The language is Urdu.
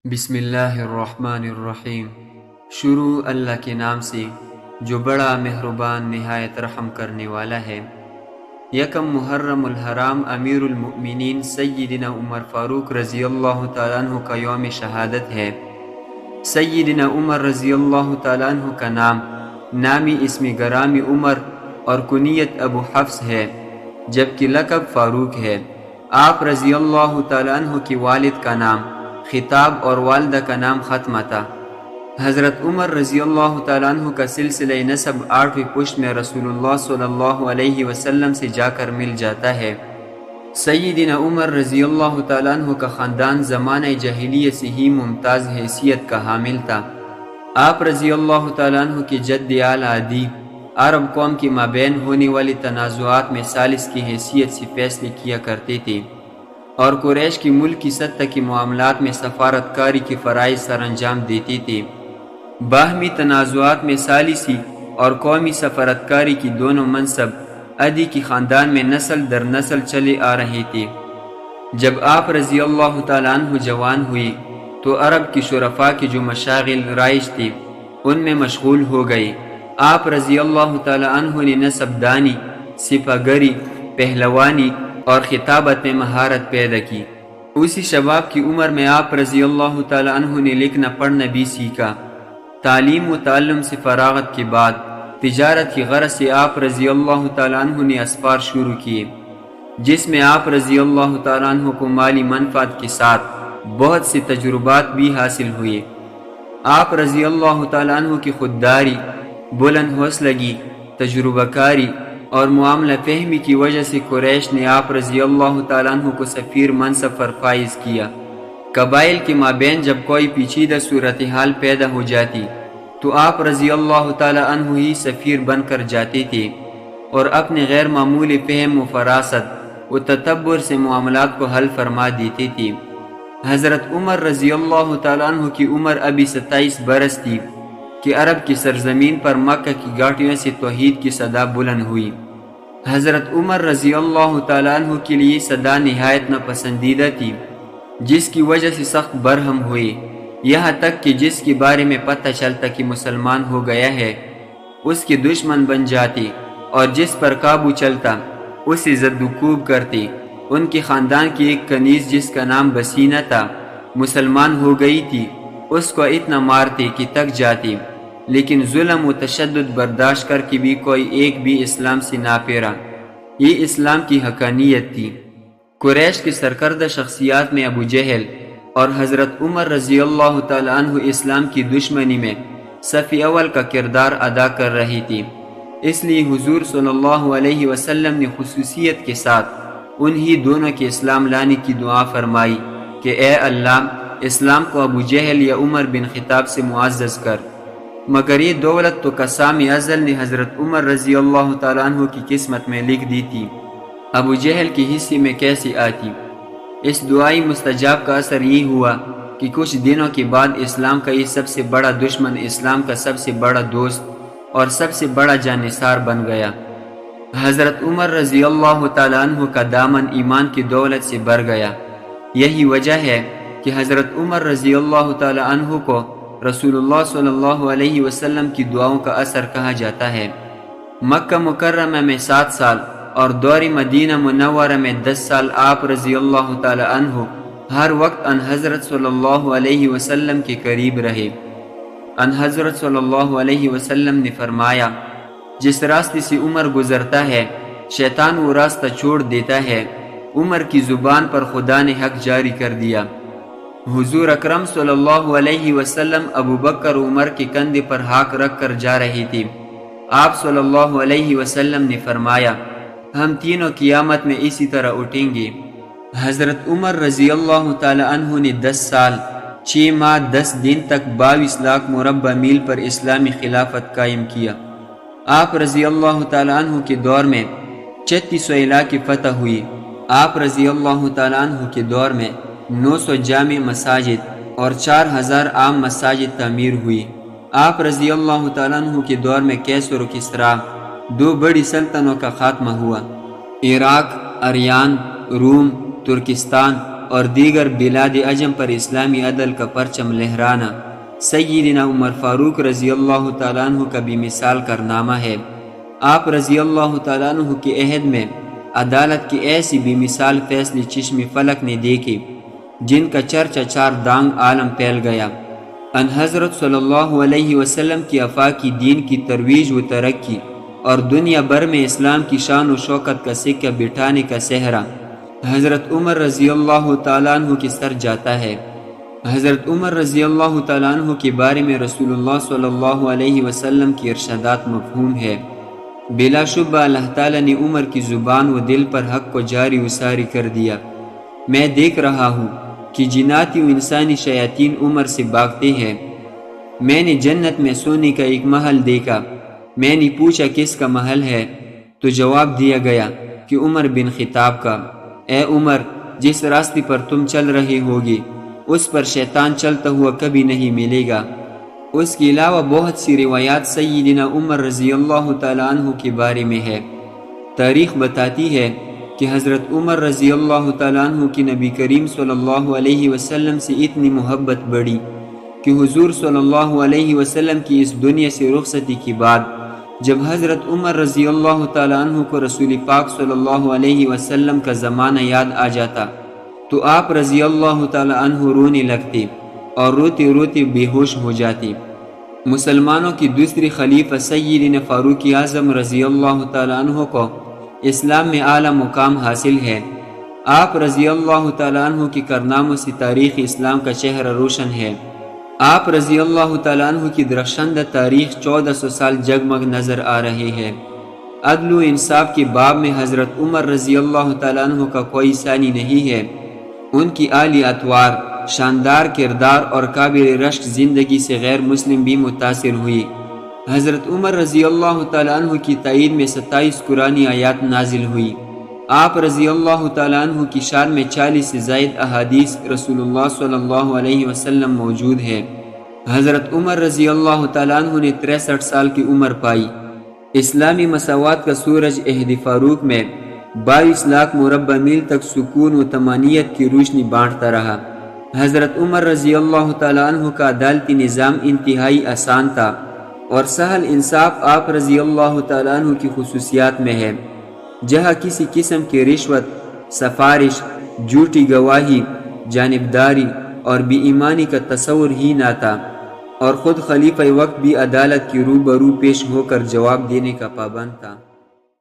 بسم اللہ الرحمن الرحیم۔ شروع اللہ کے نام سے جو بڑا مہربان نہایت رحم کرنے والا ہے۔ یکم محرم الحرام امیر المؤمنین سیدنا عمر فاروق رضی اللہ تعالیٰ عنہ کا یوم شہادت ہے۔ سیدنا عمر رضی اللہ تعالیٰ عنہ کا نامی اسم گرامی عمر اور کنیت ابو حفص ہے، جبکہ لقب فاروق ہے۔ آپ رضی اللہ تعالیٰ عنہ کی والد کا نام خطاب اور والدہ کا نام ختمہ تھا۔ حضرت عمر رضی اللہ تعالیٰ عنہ کا سلسلہ نسب 8ویں پشت میں رسول اللہ صلی اللہ علیہ وسلم سے جا کر مل جاتا ہے۔ سیدنا عمر رضی اللہ تعالیٰ عنہ کا خاندان زمانہ جاہلیت سے ہی ممتاز حیثیت کا حامل تھا۔ آپ رضی اللہ تعالیٰ عنہ کے جد اعلیٰ عدی عرب قوم کے مابین ہونے والی تنازعات میں ثالث کی حیثیت سے فیصلے کیا کرتے تھے، اور قریش کی ملک کی سطح کے معاملات میں سفارت کاری کے فرائض سر انجام دیتے تھے۔ باہمی تنازعات میں ثالثی اور قومی سفارت کاری کی دونوں منصب عدی کی خاندان میں نسل در نسل چلے آ رہے تھے۔ جب آپ رضی اللہ تعالیٰ عنہ جوان ہوئے تو عرب کی شرفاء کے جو مشاغل رائج تھے ان میں مشغول ہو گئے۔ آپ رضی اللہ تعالیٰ عنہ نے نسب دانی، سپہ گری، پہلوانی اور خطابت میں مہارت پیدا کی۔ اسی شباب کی عمر میں آپ رضی اللہ تعالیٰ عنہ نے لکھنا پڑھنا بھی سیکھا۔ تعلیم و تعلم سے فراغت کے بعد تجارت کی غرض سے آپ رضی اللہ تعالیٰ عنہ نے اسفار شروع کیے، جس میں آپ رضی اللہ تعالیٰ عنہ کو مالی منفعت کے ساتھ بہت سے تجربات بھی حاصل ہوئے۔ آپ رضی اللہ تعالیٰ عنہ کی خودداری، بلند حوصلگی، تجربہ کاری اور معاملہ فہمی کی وجہ سے قریش نے آپ رضی اللہ تعالیٰ عنہ کو سفیر منصب پر فائز کیا۔ قبائل کے مابین جب کوئی پیچیدہ صورتحال پیدا ہو جاتی تو آپ رضی اللہ تعالیٰ عنہ ہی سفیر بن کر جاتے تھے اور اپنے غیر معمولی فہم و فراست و تدبر سے معاملات کو حل فرما دیتے تھے۔ حضرت عمر رضی اللہ تعالیٰ عنہ کی عمر ابھی 27 برس تھی کہ عرب کی سرزمین پر مکہ کی گھاٹیوں سے توحید کی صدا بلند ہوئی۔ حضرت عمر رضی اللہ تعالیٰ عنہ کے لیے صدا نہایت ناپسندیدہ تھی، جس کی وجہ سے سخت برہم ہوئے، یہاں تک کہ جس کے بارے میں پتہ چلتا کہ مسلمان ہو گیا ہے اس کے دشمن بن جاتے، اور جس پر قابو چلتا اسے زد و کوب کرتے۔ ان کے خاندان کی ایک کنیز جس کا نام بسینہ تھا مسلمان ہو گئی تھی، اس کو اتنا مارتے کہ تک جاتے، لیکن ظلم و تشدد برداشت کر کے بھی کوئی ایک بھی اسلام سے نہ پھیرا۔ یہ اسلام کی حقانیت تھی۔ قریش کی سرکردہ شخصیات میں ابو جہل اور حضرت عمر رضی اللہ تعالیٰ عنہ اسلام کی دشمنی میں صف اول کا کردار ادا کر رہی تھی، اس لیے حضور صلی اللہ علیہ وسلم نے خصوصیت کے ساتھ انہی دونوں کے اسلام لانے کی دعا فرمائی کہ اے اللہ، اسلام کو ابو جہل یا عمر بن خطاب سے معزز کر۔ مگر یہ دولت تو قسام ازل نے حضرت عمر رضی اللہ تعالیٰ عنہ کی قسمت میں لکھ دی تھی، ابو جہل کی حصے میں کیسے آتی؟ اس دعائی مستجاب کا اثر یہ ہوا کہ کچھ دنوں کے بعد اسلام کا یہ سب سے بڑا دشمن اسلام کا سب سے بڑا دوست اور سب سے بڑا جانثار بن گیا۔ حضرت عمر رضی اللہ تعالیٰ عنہ کا دامن ایمان کی دولت سے بھر گیا۔ یہی وجہ ہے کہ حضرت عمر رضی اللہ تعالیٰ عنہ کو رسول اللہ صلی اللہ علیہ وسلم کی دعاؤں کا اثر کہا جاتا ہے۔ مکہ مکرمہ میں 7 سال اور دور مدینہ منورہ میں 10 سال آپ رضی اللہ تعالیٰ عنہ ہر وقت ان حضرت صلی اللہ علیہ وسلم کے قریب رہے۔ ان حضرت صلی اللہ علیہ وسلم نے فرمایا، جس راستے سے عمر گزرتا ہے شیطان وہ راستہ چھوڑ دیتا ہے۔ عمر کی زبان پر خدا نے حق جاری کر دیا۔ حضور اکرم صلی اللہ علیہ وسلم ابو بکر عمر کے کندھے پر ہاتھ رکھ کر جا رہے تھے۔ آپ صلی اللہ علیہ وسلم نے فرمایا، ہم تینوں قیامت میں اسی طرح اٹھیں گے۔ حضرت عمر رضی اللہ تعالی عنہ نے 10 سال 6 ماہ 10 دن تک 22 لاکھ مربع میل پر اسلامی خلافت قائم کیا۔ آپ رضی اللہ تعالی عنہ کے دور میں 3600 علاقے فتح ہوئی۔ آپ رضی اللہ تعالی عنہ کے دور میں 900 جامع مساجد اور 4000 عام مساجد تعمیر ہوئی۔ آپ رضی اللہ تعالیٰ عنہ کے دور میں کیسر و کسریٰ 2 بڑی سلطنتوں کا خاتمہ ہوا۔ عراق، اریان، روم، ترکستان اور دیگر بلاد عجم پر اسلامی عدل کا پرچم لہرانا سیدنا عمر فاروق رضی اللہ تعالیٰ عنہ کا بھی مثال کارنامہ ہے۔ آپ رضی اللہ تعالیٰ عنہ کے عہد میں عدالت کی ایسی بھی مثال فیصلی چشم فلک نے دیکھی جن کا چرچا چار دانگ عالم پھیل گیا۔ ان حضرت صلی اللہ علیہ وسلم کی آفاقی دین کی ترویج و ترقی اور دنیا بھر میں اسلام کی شان و شوکت کا سکہ بٹھانے کا صحرا حضرت عمر رضی اللہ تعالیٰ عنہ کے سر جاتا ہے۔ حضرت عمر رضی اللہ تعالیٰ عنہ کے بارے میں رسول اللہ صلی اللہ علیہ وسلم کی ارشادات مفہوم ہے۔ بلا شبہ اللہ تعالیٰ نے عمر کی زبان و دل پر حق کو جاری و ساری کر دیا۔ میں دیکھ رہا ہوں کہ جناتی و انسانی شیاطین عمر سے بھاگتے ہیں۔ میں نے جنت میں سونے کا ایک محل دیکھا۔ میں نے پوچھا کس کا محل ہے؟ تو جواب دیا گیا کہ عمر بن خطاب کا۔ اے عمر، جس راستے پر تم چل رہے ہوگے اس پر شیطان چلتا ہوا کبھی نہیں ملے گا۔ اس کے علاوہ بہت سی روایات سیدنا عمر رضی اللہ تعالیٰ عنہ کے بارے میں ہے۔ تاریخ بتاتی ہے کہ حضرت عمر رضی اللہ تعالیٰ عنہ کی نبی کریم صلی اللہ علیہ وسلم سے اتنی محبت بڑھی کہ حضور صلی اللہ علیہ وسلم کی اس دنیا سے رخصتی کے بعد جب حضرت عمر رضی اللہ تعالیٰ عنہ کو رسول پاک صلی اللہ علیہ وسلم کا زمانہ یاد آ جاتا تو آپ رضی اللہ تعالیٰ عنہ رونے لگتے اور روتے روتے بے ہوش ہو جاتے۔ مسلمانوں کی دوسری خلیفہ سیدنا فاروق اعظم رضی اللہ تعالیٰ عنہ کو اسلام میں اعلیٰ مقام حاصل ہے۔ آپ رضی اللہ تعالیٰ عنہ کی کارناموں سے تاریخ اسلام کا چہرہ روشن ہے۔ آپ رضی اللہ تعالیٰ عنہ کی درخشندہ تاریخ 1400 سال جگمگ نظر آ رہی ہے۔ عدل و انصاف کے باب میں حضرت عمر رضی اللہ تعالیٰ عنہ کا کوئی ثانی نہیں ہے۔ ان کی عالی اطوار، شاندار کردار اور قابل رشک زندگی سے غیر مسلم بھی متاثر ہوئی۔ حضرت عمر رضی اللہ تعالیٰ عنہ کی تائید میں 27 قرآنی آیات نازل ہوئی۔ آپ رضی اللہ تعالیٰ عنہ کی شان میں 40 سے زائد احادیث رسول اللہ صلی اللہ علیہ وسلم موجود ہے۔ حضرت عمر رضی اللہ تعالیٰ عنہ نے 63 سال کی عمر پائی۔ اسلامی مساوات کا سورج عہد فاروق میں 22 لاکھ مربع میل تک سکون و طمانینت کی روشنی بانٹتا رہا۔ حضرت عمر رضی اللہ تعالیٰ عنہ کا عدالتی نظام انتہائی آسان تھا اور سہل انصاف آپ رضی اللہ تعالیٰ عنہ کی خصوصیات میں ہے، جہاں کسی قسم کی رشوت، سفارش، جھوٹی گواہی، جانبداری اور بے ایمانی کا تصور ہی نہ تھا، اور خود خلیفہ وقت بھی عدالت کی روبرو پیش ہو کر جواب دینے کا پابند تھا۔